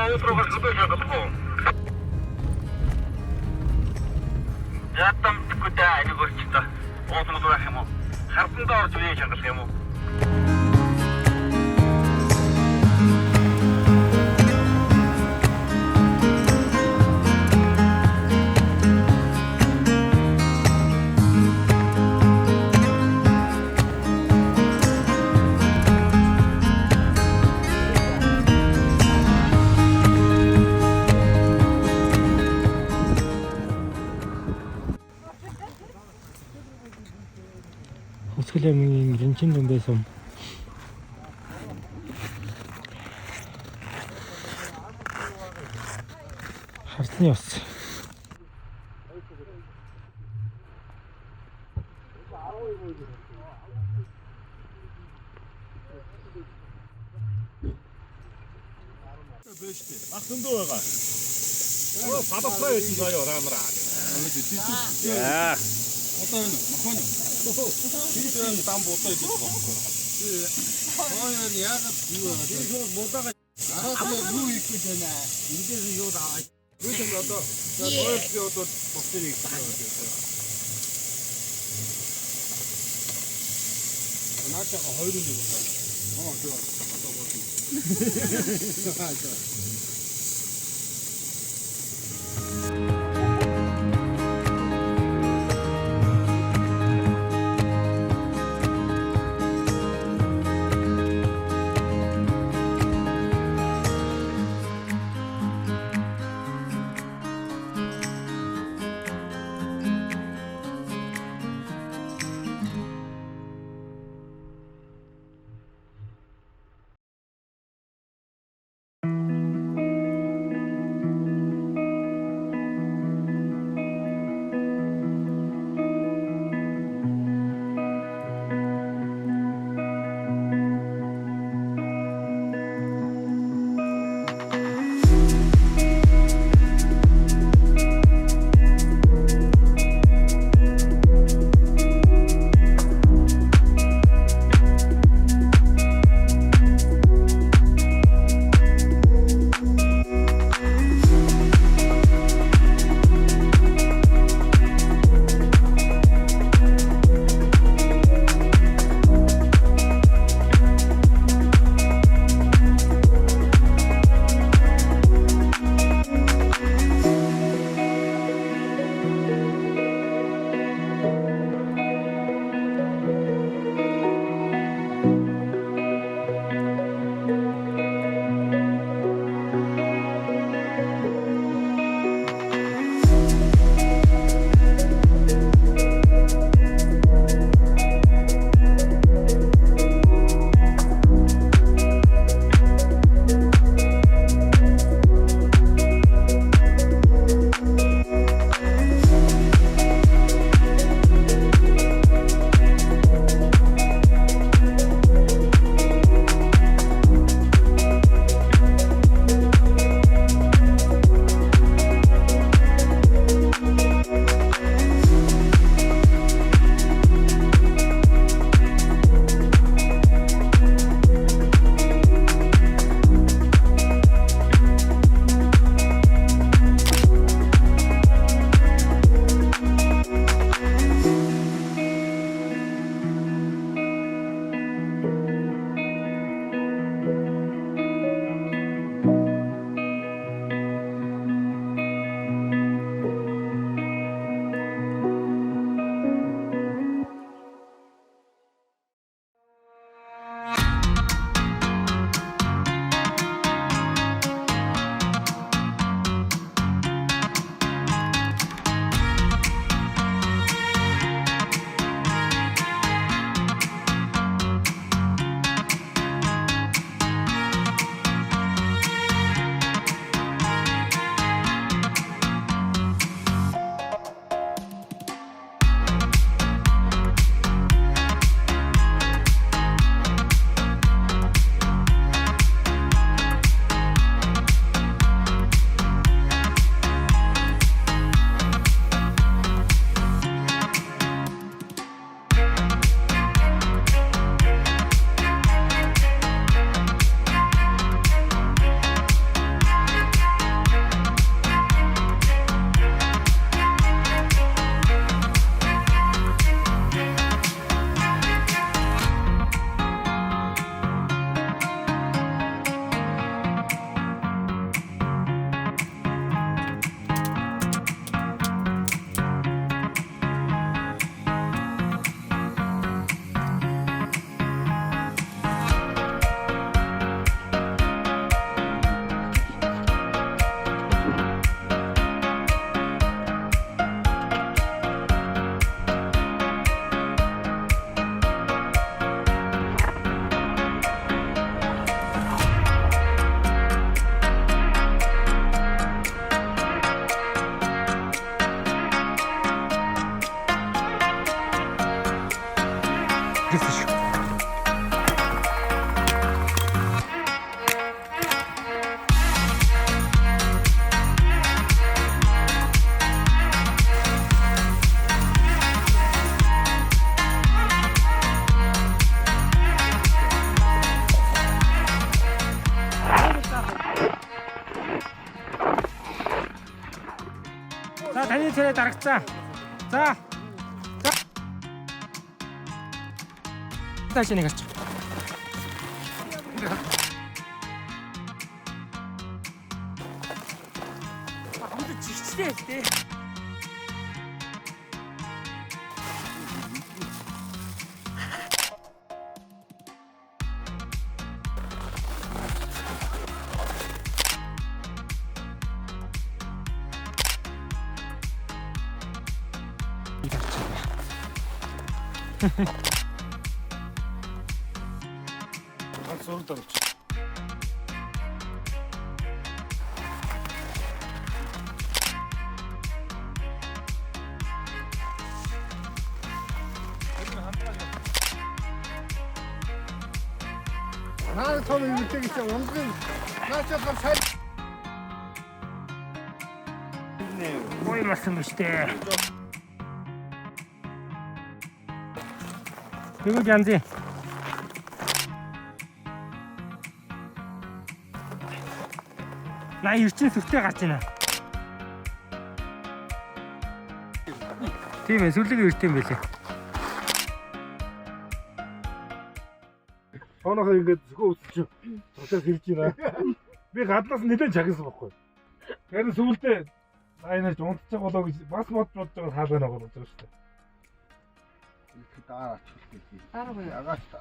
Утроога хөдөө чадахгүй. Ятам күдээ нэг өрчтэй. Оосмод байх юм уу? Хардандаа орж үеийн чангалах юм уу? Khuvsgul аймгийн Ринчин дэндээ сум. Харсны ус. Ахтандуу байгаа. Оо бабахраа байсан заяа раамраа. Яа. Одоо энэ махоно. Хийсэн дам бодоо идэх байхгүй. Хойно яагаад юу байгаа. Тэр бодаага араа юу их гэж байна. Эндээс юу даа. Үүсэнд одоо ойлгүй одоо бохтыг наачаага хоёрын нэг байна. Аа тийм. Одоо болно. Миний царай дарагцсан. За. Тааш нэг гарч. Хамт чичтэй тий. Сурд орж. Наад том юмтэй гэж ундрын наачаасан цай. Ой масан гэжтэй. Тэгвэл янзын. На ирчин сүртэй гарч байна. Тийм ээ, сүлэг ирт юм байлээ. Тоонохоо ингээд зөвхөн үсч цогцоос ирж байна. Би гаднаас нэлээд чагсан байхгүй. Тэгэхээр сүүлдээ айнаж унтчих болоо гэж бас бодож байгаа хаалгаа нэг болж байгаа шүү дээ. Их даараач хэлээ. Арга Агаач та.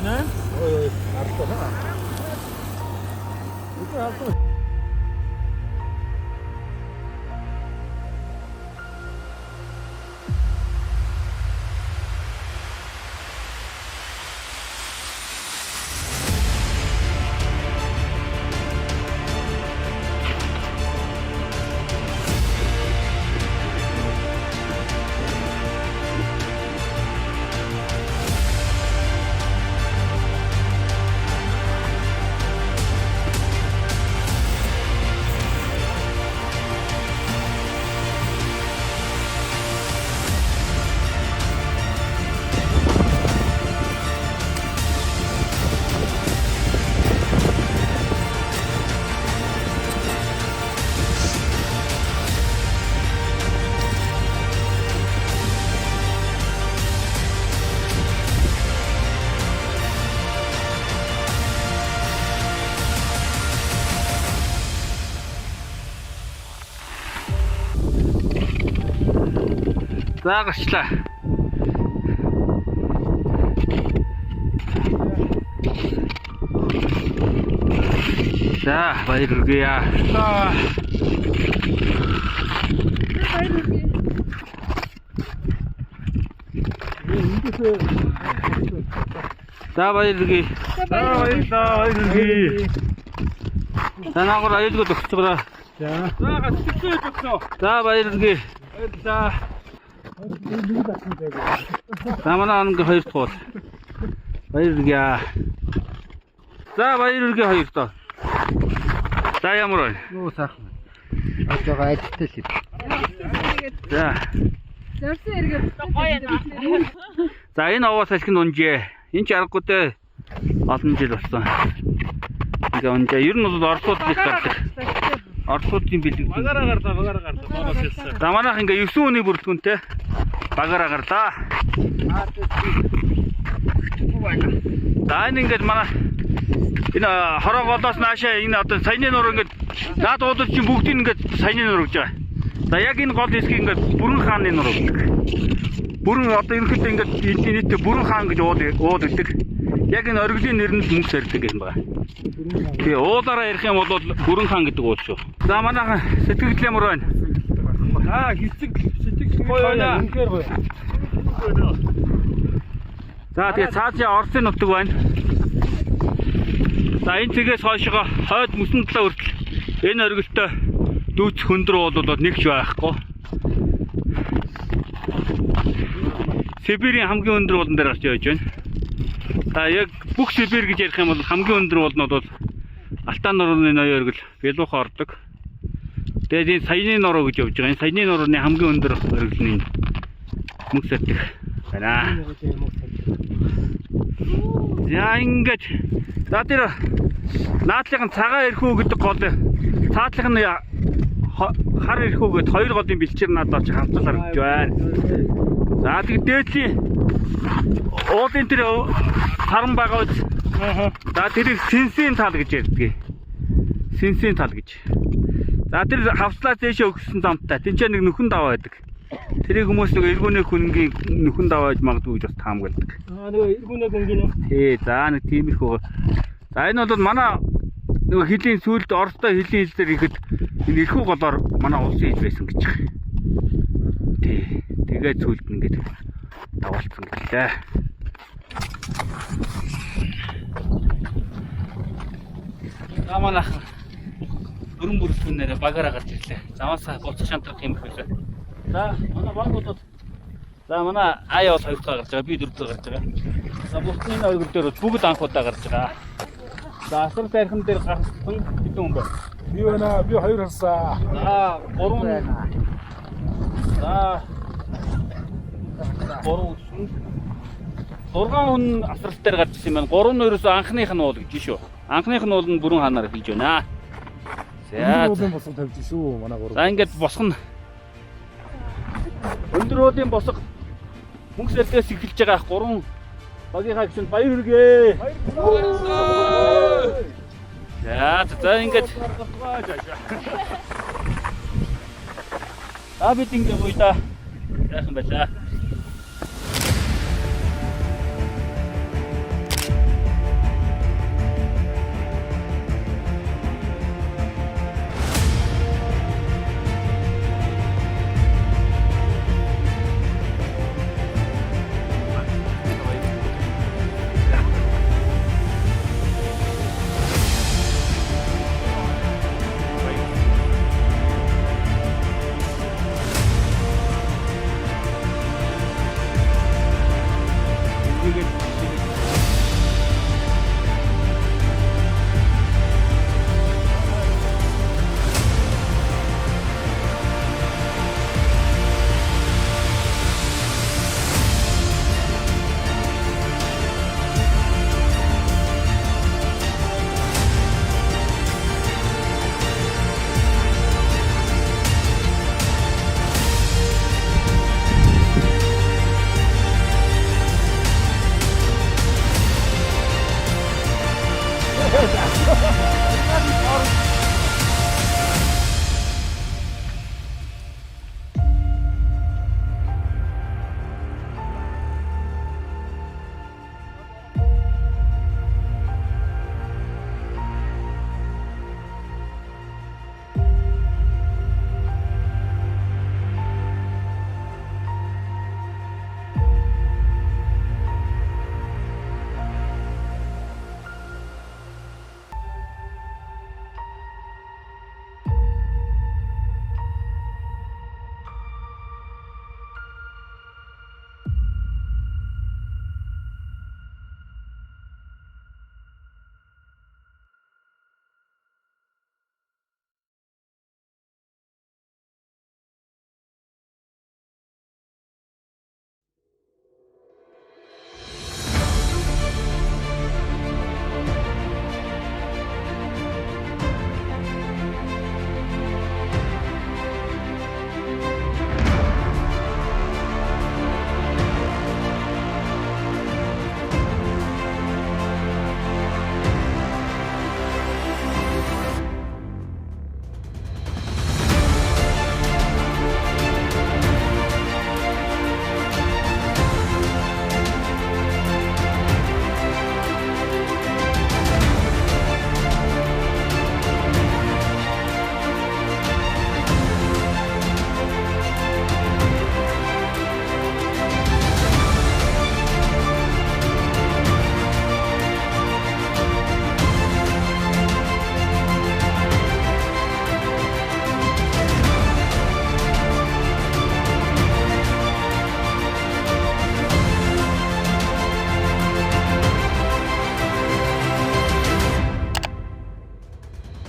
байна. Ой, артаа. Үгүй артаа. За гарчлаа. За баяр хүргэе. За баяр хүргэе. Баяр хүргэе. За наагур аюулгүй төгсгөрөө. За гацчихсан өгсөн. За баяр хүргэе. За Замана ангийн 2 дугаар. Баяр хүргэе. За баяр хүргэе 2 доо. За ямар байна? Нуу сайхан. Ажгаа ажилттай л. За. Зорсон эргээд За энэ овоо салхинд унжээ. Энэ ч аргагүй дээ. Олон жил болсон. Ингээ унжаа. Ер нь бол орсууд их гардаг. Орсуудын бэлэг. Багаараа гарлаа. За манайх ингээ 9 өний бүрэлдэхүүнтэй багаараа гарлаа. За энэ ингээд манай энэ хороо голоос наашаа энэ одоо саяны нур ингээд наад уудад чинь бүгдийг ингээд саяны нур гэж байгаа. За яг энэ гол хэсгийг ингээд бүрэн хааны нур гэдэг. Бүрэн одоо ерөнхийдөө ингээд нийтдээ бүрэн хаан гэж ууд гэдэг. Яг энэ оргилын нэр нь Мөнхсарьдаг юм байна. Тэгээ уулаараа ярих юм бол бүрэн хаан гэдэг ууд шүү. За манайхан сэтгэл ямар байна? Сэтгэл гоё. Үнэхээр гоё. За тэгээ цаашаа Орсын нутаг байна. За энэ цэгээс хойшоо хойд мөсөн талаа хүртэл энэ оргилтой дүүцэх хөндөр бол нэгч байхгүй. Сибирийн хамгийн өндөр уулан дээр гарч явж байна. За яг бүх Сибирь гэж ярих юм бол хамгийн өндөр уулнууд бол Алтан нурууны ноён оргил Белуха ордог. Тэгээд энэ саяны нуруу гэж явж байгаа. Энэ саяны нурууны хамгийн өндөр оргил нь Мөнхсарьдаг байна. За ингэж за тэр наадлын цагаан эрхүү гэдэг гол цаатлах нь хар эрхүү гэдэг 2 голын бэлчээр надад орж хамтал харагдж байна. За тэгээд дээдлийн уулын тэр харан байгаа үз. За тэрийг сэнсийн тал гэж ярьдаг. Сэнсийн тал гэж. За тэр хавслаа дээшээ өгсөн замтай. Тэнцээ нэг нөхөн даваа байдаг. Тэрийг хүмүүс нэг эргүүнээ хүнгийн нөхөн давааж магадгүй гэж бас таамагладаг. Нөгөө эргүүнээ гүнгийн үү? Тий, за нэг тиймэрхүү. За энэ бол манай нөгөө хилийн сүлд Оростой хилийн хэлээр ихэд энэ эрхүү голоор манай улсын хэл байсан гэж байна. Тий. Тэгээд сүлд ингээд даваалцсан гэжлээ. За манайх дөрөн бүрэлдэхүүнээр багаараа гарч ирлээ. Замаасаа буцах шантрах юм хэлээ. За манай багуудад за манай аяа бол 2 дахь гарч байгаа. Би 4 дахь гарч байгаа. За бусдын оргил дээр бүгд анхудаа гарч байгаа. За асар сайхан дээр гарсан хэдэн хүн байна? Би байна. Би 2 харсаа. За 3 байна. За 3 хүн 6 хүн асралт дээр гарч ирсэн юм байна. 3 нь ерөөсөө анхных нь уул гэж шүү. Анхных нь уул нь бүрэн хаанаар хэлж байна. За уулын босго тавьж шүү манай 3. за ингээд босгоно. Өндөр уулын босго Мөнхсарьдагаас эхэлж байгаа 3 багийнхаа гишүүнд баяр хүргэе. За ингээд бид ингээд уйда яахан байлаа.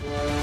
돼.